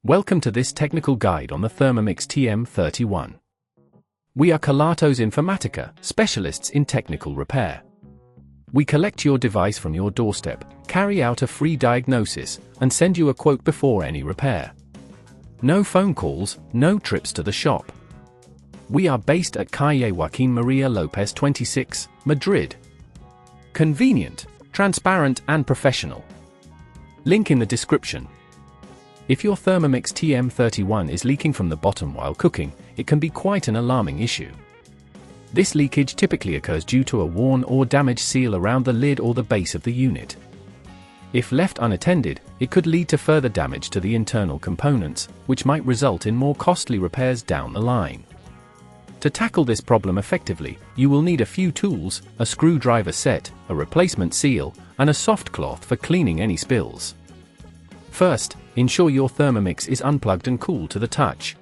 Welcome to this technical guide on the Thermomix TM31. We are Kelatos Informatica, specialists in technical repair. We collect your device from your doorstep, carry out a free diagnosis, and send you a quote before any repair. No phone calls, no trips to the shop. We are based at Calle Joaquín María López 26, Madrid. Convenient, transparent and professional. Link in the description. If your Thermomix TM31 is leaking from the bottom while cooking, it can be quite an alarming issue. This leakage typically occurs due to a worn or damaged seal around the lid or the base of the unit. If left unattended, it could lead to further damage to the internal components, which might result in more costly repairs down the line. To tackle this problem effectively, you will need a few tools, a screwdriver set, a replacement seal, and a soft cloth for cleaning any spills. First, ensure your Thermomix is unplugged and cool to the touch.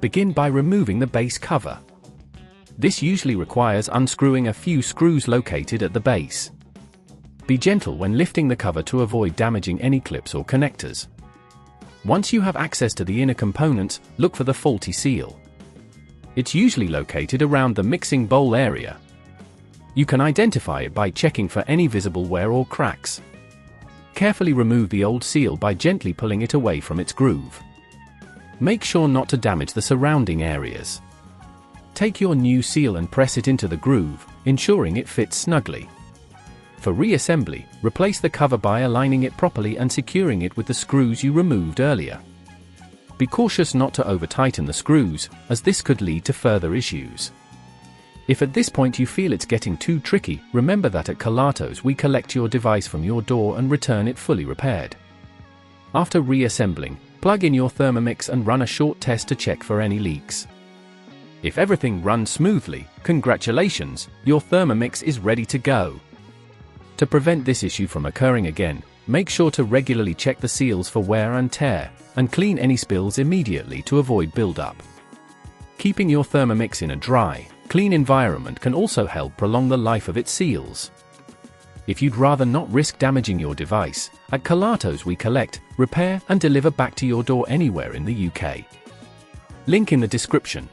Begin by removing the base cover. This usually requires unscrewing a few screws located at the base. Be gentle when lifting the cover to avoid damaging any clips or connectors. Once you have access to the inner components, look for the faulty seal. It's usually located around the mixing bowl area. You can identify it by checking for any visible wear or cracks. Carefully remove the old seal by gently pulling it away from its groove. Make sure not to damage the surrounding areas. Take your new seal and press it into the groove, ensuring it fits snugly. For reassembly, replace the cover by aligning it properly and securing it with the screws you removed earlier. Be cautious not to over-tighten the screws, as this could lead to further issues. If at this point you feel it's getting too tricky, remember that at Kelatos we collect your device from your door and return it fully repaired. After reassembling, plug in your Thermomix and run a short test to check for any leaks. If everything runs smoothly, congratulations, your Thermomix is ready to go. To prevent this issue from occurring again, make sure to regularly check the seals for wear and tear, and clean any spills immediately to avoid buildup. Keeping your Thermomix in a dry, clean environment can also help prolong the life of its seals. If you'd rather not risk damaging your device, at Kelatos we collect, repair and deliver back to your door anywhere in the UK. Link in the description.